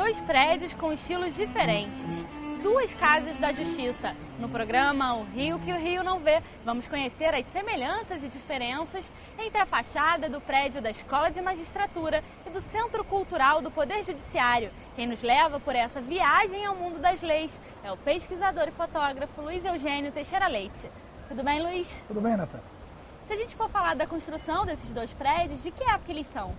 dois prédios com estilos diferentes. Duas casas da Justiça. No programa O Rio que o Rio não vê, vamos conhecer as semelhanças e diferenças entre a fachada do prédio da Escola de Magistratura e do Centro Cultural do Poder Judiciário. Quem nos leva por essa viagem ao mundo das leis é o pesquisador e fotógrafo Luiz Eugênio Teixeira Leite. Tudo bem, Luiz? Tudo bem, Natália. Se a gente for falar da construção desses dois prédios, de que época eles são?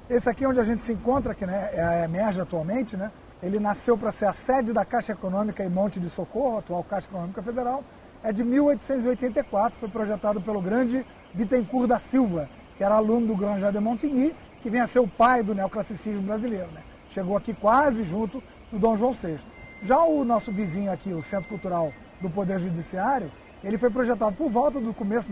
Esse aqui onde a gente se encontra, que né, é a EMERJ atualmente, né? Ele nasceu para ser a sede da Caixa Econômica em Monte de Socorro, atual Caixa Econômica Federal. É de 1884, foi projetado pelo grande Bittencourt da Silva, que era aluno do Granja de Montigny, que vem a ser o pai do neoclassicismo brasileiro, né? Chegou aqui quase junto do Dom João VI. Já o nosso vizinho aqui, o Centro Cultural do Poder Judiciário, ele foi projetado por volta do começo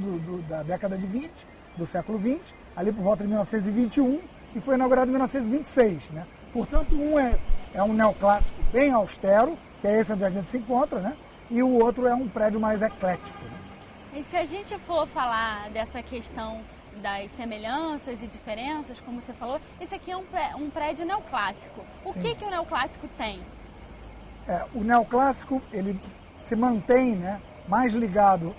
da década de 20, do século 20, ali por volta de 1921, e foi inaugurado em 1926, né? Portanto, um é um neoclássico bem austero, que é esse onde a gente se encontra, né? E o outro é um prédio mais eclético, né? E se a gente for falar dessa questão das semelhanças e diferenças, como você falou, esse aqui é um prédio neoclássico. O que o neoclássico tem? O neoclássico, ele se mantém, né, mais ligado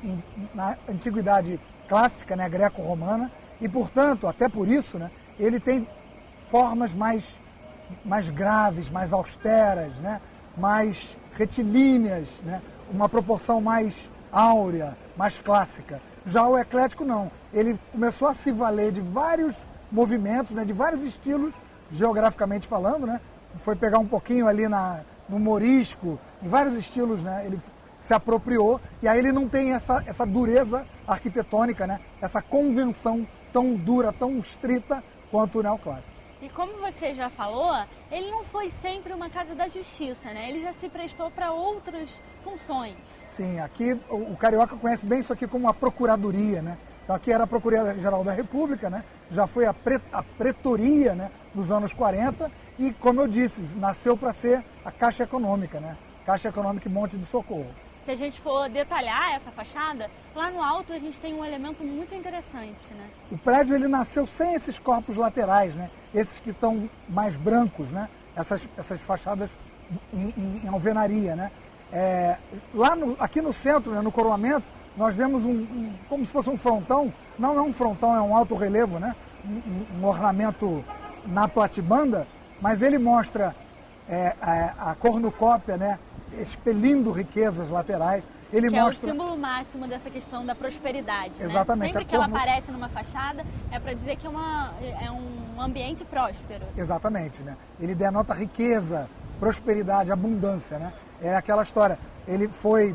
na antiguidade clássica, né, greco-romana, e, portanto, até por isso, né, ele tem formas mais graves, mais austeras, né, mais retilíneas, né, uma proporção mais áurea, mais clássica. Já o eclético não. Ele começou a se valer de vários movimentos, né, de vários estilos, geograficamente falando, né, foi pegar um pouquinho ali no morisco, em vários estilos, né, ele se apropriou, e aí ele não tem essa dureza arquitetônica, né, essa convenção tão dura, tão estrita quanto o neoclássico. E como você já falou, ele não foi sempre uma casa da justiça, né? Ele já se prestou para outras funções. Sim, aqui o carioca conhece bem isso aqui como uma procuradoria, né? Então aqui era a Procuradoria-Geral da República, né? Já foi a pretoria, né, nos anos 40 e, como eu disse, nasceu para ser a Caixa Econômica, né? Caixa Econômica em Monte de Socorro. Se a gente for detalhar essa fachada, lá no alto a gente tem um elemento muito interessante, né? O prédio ele nasceu sem esses corpos laterais, né? Esses que estão mais brancos, né? Essas fachadas em alvenaria, né? Aqui no centro, né, no coroamento, nós vemos como se fosse um frontão. Não é um frontão, é um alto relevo, né? Um ornamento na platibanda, mas ele mostra a cornucópia, né, expelindo riquezas laterais. Ele mostra... é o símbolo máximo dessa questão da prosperidade. Exatamente. Né? Sempre que ela aparece numa fachada, é para dizer que é um ambiente próspero. Exatamente. Né? Ele denota riqueza, prosperidade, abundância. Né? É aquela história. Ele foi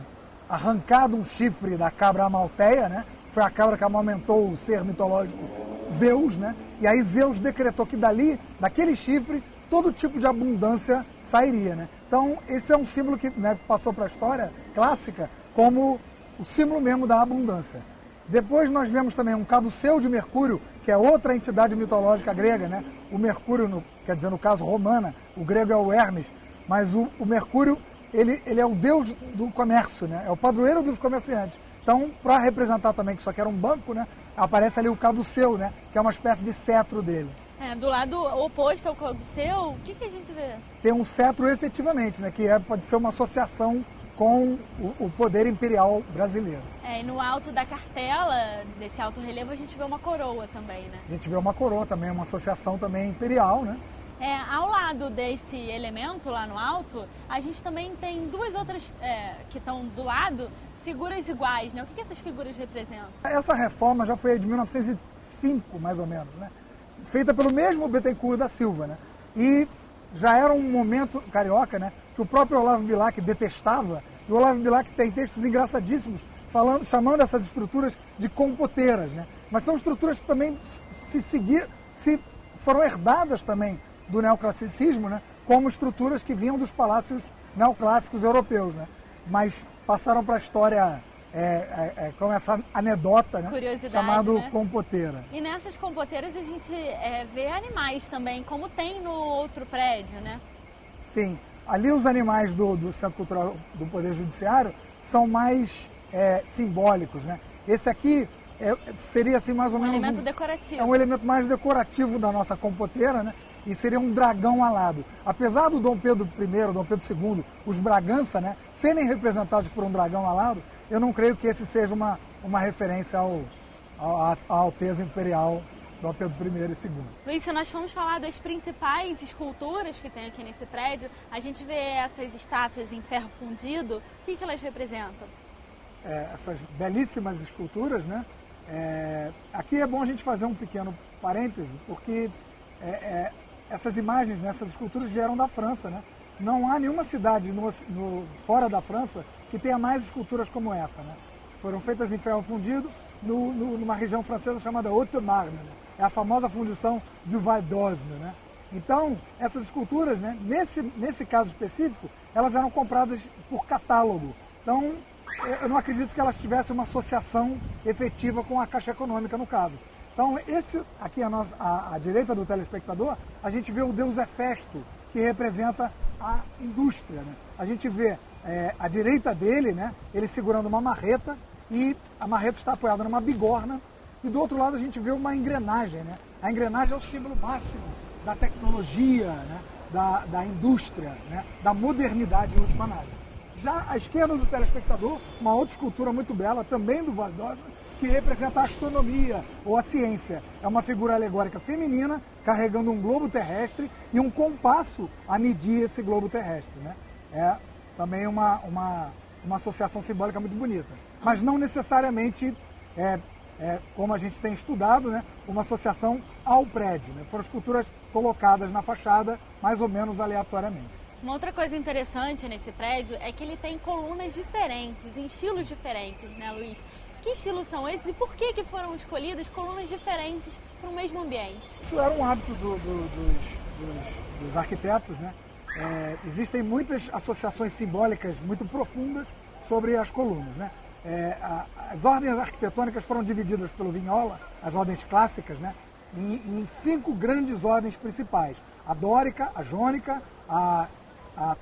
arrancado um chifre da cabra Amalteia, né? Foi a cabra que amamentou o ser mitológico Zeus, né? E aí Zeus decretou que daquele chifre, todo tipo de abundância sairia, né? Então, esse é um símbolo que, né, passou para a história clássica como o símbolo mesmo da abundância. Depois nós vemos também um caduceu de Mercúrio, que é outra entidade mitológica grega, né? O Mercúrio, quer dizer, no caso romana, o grego é o Hermes, mas o Mercúrio, ele é o deus do comércio, né? É o padroeiro dos comerciantes. Então, para representar também que isso aqui era um banco, né, aparece ali o caduceu, né, que é uma espécie de cetro dele. Do lado oposto ao caduceu, o que a gente vê? Tem um cetro efetivamente, né, que pode ser uma associação com o poder imperial brasileiro. E no alto da cartela, desse alto relevo, a gente vê uma coroa também, né? A gente vê uma coroa também, uma associação também imperial, né? Ao lado desse elemento lá no alto, a gente também tem duas outras que estão do lado, figuras iguais, né? O que essas figuras representam? Essa reforma já foi de 1905, mais ou menos, né? Feita pelo mesmo Bittencourt da Silva, né? E já era um momento carioca, né, que o próprio Olavo Bilac detestava, e o Olavo Bilac tem textos engraçadíssimos chamando essas estruturas de compoteiras, né? Mas são estruturas que também foram herdadas também do neoclassicismo, né, como estruturas que vinham dos palácios neoclássicos europeus, né? Mas passaram para a história com essa anedota, né, chamado, né, compoteira. E nessas compoteiras a gente vê animais também, como tem no outro prédio, né? Sim. Ali os animais do Centro Cultural do Poder Judiciário são mais simbólicos, né? Esse aqui seria assim mais ou menos um elemento decorativo. É um elemento mais decorativo da nossa compoteira, né? e seria um dragão alado. Apesar do Dom Pedro I, Dom Pedro II, os Bragança, né, serem representados por um dragão alado, eu não creio que esse seja uma referência à Alteza Imperial Dom Pedro I e II. Luiz, se nós formos falar das principais esculturas que tem aqui nesse prédio, a gente vê essas estátuas em ferro fundido, o que elas representam? Essas belíssimas esculturas, né? Aqui é bom a gente fazer um pequeno parêntese, porque essas imagens, né, essas esculturas vieram da França, né? Não há nenhuma cidade fora da França que tenha mais esculturas como essa, né? Foram feitas em ferro fundido numa região francesa chamada Haute-Marne, né? É a famosa fundição du Val d'Osne, né? Então, essas esculturas, né, nesse caso específico, elas eram compradas por catálogo. Então, eu não acredito que elas tivessem uma associação efetiva com a Caixa Econômica, no caso. Então, aqui à direita do telespectador, a gente vê o deus Hefesto, que representa a indústria, né? A gente vê à direita dele, né, ele segurando uma marreta, e a marreta está apoiada numa bigorna, e do outro lado a gente vê uma engrenagem, né? A engrenagem é o símbolo máximo da tecnologia, né, da indústria, né, da modernidade em última análise. Já à esquerda do telespectador, uma outra escultura muito bela, também do Val d'Osne, que representa a astronomia ou a ciência. É uma figura alegórica feminina carregando um globo terrestre e um compasso a medir esse globo terrestre, né? É também uma associação simbólica muito bonita. Mas não necessariamente, como a gente tem estudado, né, uma associação ao prédio, né? Foram esculturas colocadas na fachada mais ou menos aleatoriamente. Uma outra coisa interessante nesse prédio é que ele tem colunas diferentes, em estilos diferentes, né, Luiz? Que estilos são esses e por que foram escolhidas colunas diferentes para o mesmo ambiente? Isso era um hábito dos arquitetos, né? Existem muitas associações simbólicas muito profundas sobre as colunas, né? As ordens arquitetônicas foram divididas pelo Vignola, as ordens clássicas, né, em 5 grandes ordens principais: a dórica, a jônica, a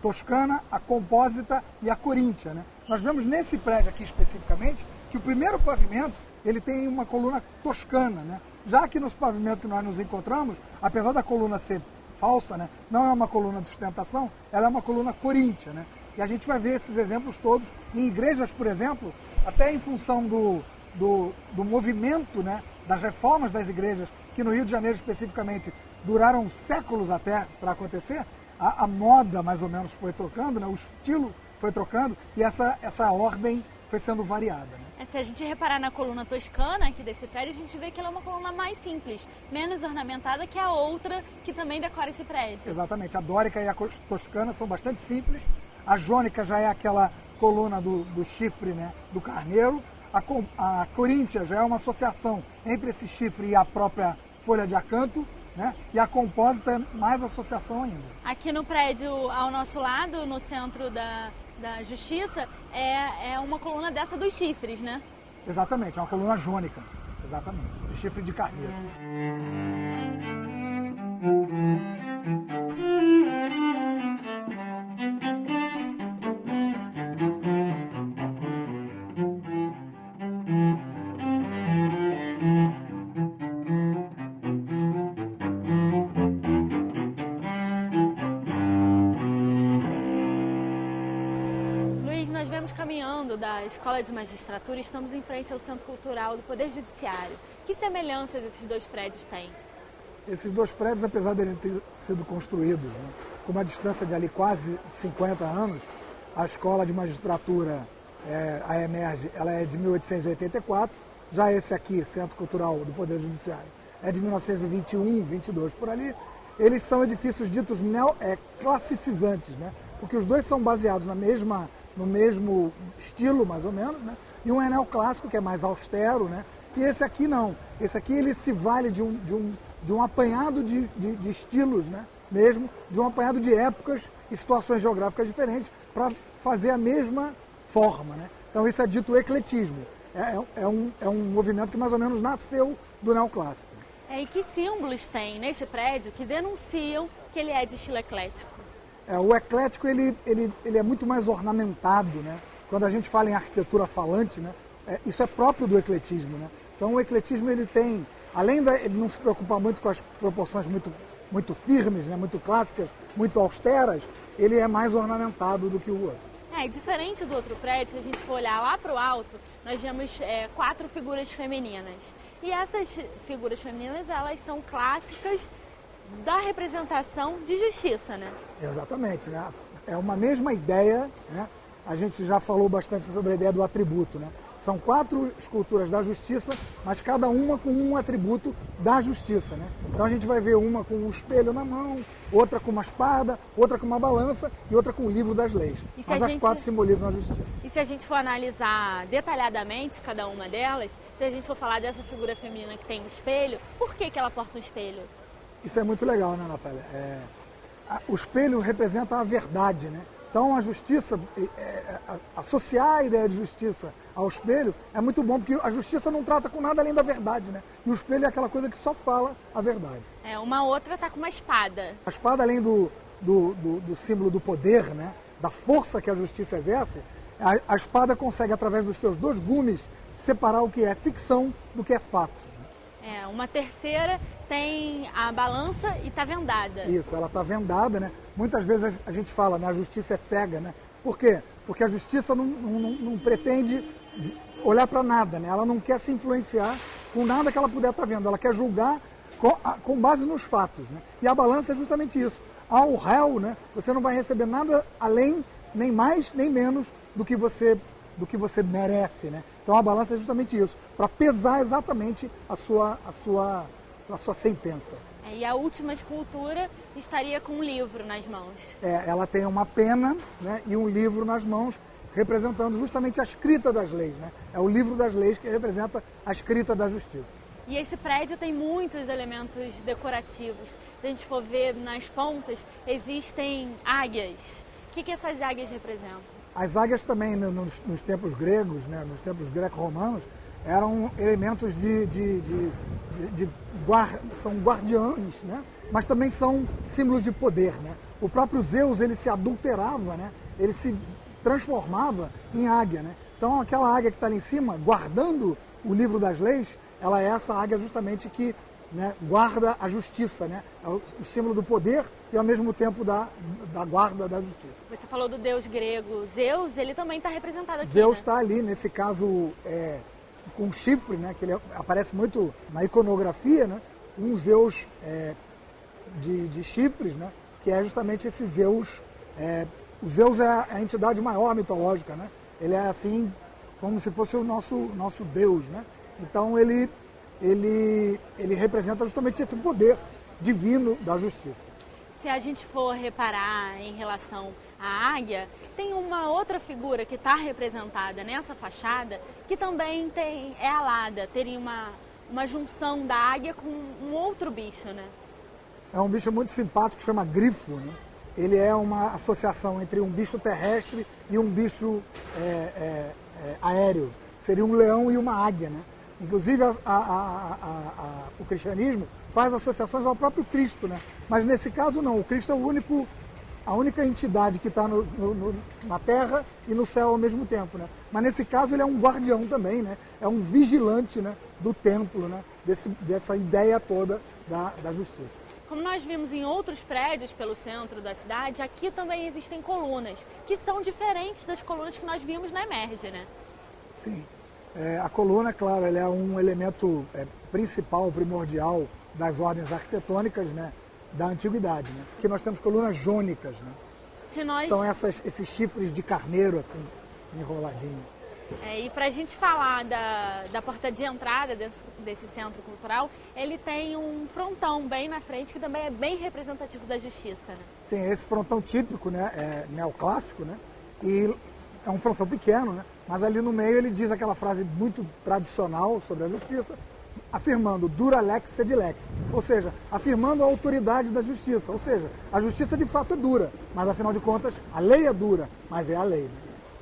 toscana, a compósita e a coríntia, né? Nós vemos nesse prédio aqui especificamente que o primeiro pavimento ele tem uma coluna toscana, né? Já que nos pavimentos que nós nos encontramos, apesar da coluna ser falsa, né, não é uma coluna de sustentação, ela é uma coluna coríntia, né? E a gente vai ver esses exemplos todos em igrejas, por exemplo, até em função do movimento, né, das reformas das igrejas, que no Rio de Janeiro especificamente duraram séculos até para acontecer. A moda mais ou menos foi trocando, né, o estilo foi trocando e essa ordem foi sendo variada, né? Se a gente reparar na coluna toscana aqui desse prédio, a gente vê que ela é uma coluna mais simples, menos ornamentada que a outra que também decora esse prédio. Exatamente, a dórica e a toscana são bastante simples. A jônica já é aquela coluna do chifre, né, do carneiro. A coríntia já é uma associação entre esse chifre e a própria folha de acanto, né? E a compósita é mais associação ainda. Aqui no prédio ao nosso lado, no centro da Justiça, é uma coluna dessa dos chifres, né? Exatamente, é uma coluna jônica, exatamente, de chifre de carneiro. Caminhando da Escola de Magistratura, estamos em frente ao Centro Cultural do Poder Judiciário. Que semelhanças esses 2 prédios têm? Esses 2 prédios, apesar de terem sido construídos, né, com uma distância de ali quase 50 anos, a Escola de Magistratura, a EMERGE, ela é de 1884, já esse aqui, Centro Cultural do Poder Judiciário, é de 1921, 22 por ali. Eles são edifícios ditos classicizantes, né, porque os 2 são baseados no mesmo estilo, mais ou menos, né? E um é neoclássico, que é mais austero, né? E esse aqui não. Esse aqui ele se vale de um apanhado de estilos, né? Mesmo, de um apanhado de épocas e situações geográficas diferentes para fazer a mesma forma, né? Então isso é dito ecletismo. É um movimento que mais ou menos nasceu do neoclássico. E que símbolos tem nesse prédio que denunciam que ele é de estilo eclético? O eclético ele é muito mais ornamentado, né? Quando a gente fala em arquitetura falante, né, isso é próprio do ecletismo, né? Então o ecletismo ele tem, além de ele não se preocupar muito com as proporções muito muito firmes, né, muito clássicas, muito austeras, ele é mais ornamentado do que o outro. E diferente do outro prédio, se a gente for olhar lá para o alto, nós vemos 4 figuras femininas. E essas figuras femininas, elas são clássicas da representação de justiça, né? Exatamente, né? É uma mesma ideia, né? A gente já falou bastante sobre a ideia do atributo, né? São 4 esculturas da justiça, mas cada uma com um atributo da justiça, né? Então a gente vai ver uma com um espelho na mão, outra com uma espada, outra com uma balança e outra com o livro das leis. Mas as 4 simbolizam a justiça. E se a gente for analisar detalhadamente cada uma delas, se a gente for falar dessa figura feminina que tem um espelho, por que ela porta um espelho? Isso é muito legal, né, Natália? O espelho representa a verdade, né? Então a justiça, associar a ideia de justiça ao espelho é muito bom, porque a justiça não trata com nada além da verdade, né? E o espelho é aquela coisa que só fala a verdade. Uma outra está com uma espada. A espada, além do símbolo do poder, né? Da força que a justiça exerce, a espada consegue, através dos seus 2 gumes, separar o que é ficção do que é fato. Uma terceira tem a balança e está vendada. Isso, ela está vendada, né? Muitas vezes a gente fala, né? A justiça é cega, né? Por quê? Porque a justiça não pretende olhar para nada, né? Ela não quer se influenciar com nada que ela puder estar vendo. Ela quer julgar com base nos fatos, né? E a balança é justamente isso. Ao réu, né? Você não vai receber nada além, nem mais, nem menos do que você merece, né? Então a balança é justamente isso, para pesar exatamente a sua sentença. E a última escultura estaria com um livro nas mãos. Ela tem uma pena, né, e um livro nas mãos, representando justamente a escrita das leis, né? É o livro das leis que representa a escrita da justiça. E esse prédio tem muitos elementos decorativos. Se a gente for ver nas pontas, existem águias. O que essas águias representam? As águias também, nos tempos gregos, né, nos tempos greco-romanos, eram elementos são guardiães, né? Mas também são símbolos de poder, né? O próprio Zeus, ele se adulterava, né? Ele se transformava em águia, né? Então aquela águia que está ali em cima, guardando o livro das leis, ela é essa águia justamente que, né, guarda a justiça, né? É o símbolo do poder e ao mesmo tempo da guarda da justiça. Você falou do deus grego Zeus, ele também está representado aqui, Zeus está, né? ali, nesse caso, com chifre, né? Que ele aparece muito na iconografia, né? Um Zeus de chifres, né? Que é justamente esse Zeus. O Zeus é a entidade maior mitológica, né? Ele é assim como se fosse o nosso Deus, né? Então ele representa justamente esse poder divino da justiça. Se a gente for reparar em relação à águia, tem uma outra figura que está representada nessa fachada que também é alada, teria uma junção da águia com um outro bicho, né? É um bicho muito simpático que chama grifo, né? Ele é uma associação entre um bicho terrestre e um bicho aéreo. Seria um leão e uma águia, né? Inclusive o cristianismo faz associações ao próprio Cristo, né? Mas nesse caso não, o Cristo é a única entidade que está na terra e no céu ao mesmo tempo, né? Mas nesse caso ele é um guardião também, né? É um vigilante, né, do templo, né? Dessa ideia toda da justiça. Como nós vimos em outros prédios pelo centro da cidade, aqui também existem colunas, que são diferentes das colunas que nós vimos na Emerge, né? Sim. A coluna, claro, ela é um elemento principal, primordial das ordens arquitetônicas, né, da antiguidade, né? Aqui nós temos colunas jônicas, né? São esses chifres de carneiro, assim, enroladinho. E para a gente falar da porta de entrada desse centro cultural, ele tem um frontão bem na frente, que também é bem representativo da justiça, né? Sim, esse frontão típico, né, neoclássico, né? E é um frontão pequeno, né? Mas ali no meio ele diz aquela frase muito tradicional sobre a justiça, afirmando dura lex sed lex, ou seja, afirmando a autoridade da justiça, ou seja, a justiça de fato é dura, mas afinal de contas a lei é dura, mas é a lei, né?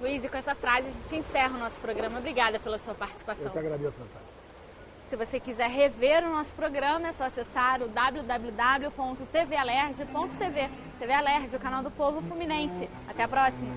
Luiz, e com essa frase a gente encerra o nosso programa. Obrigada pela sua participação. Eu que agradeço, Natália. Se você quiser rever o nosso programa, é só acessar o www.tvalerj.tv. TV Alerj, o canal do povo fluminense. Até a próxima!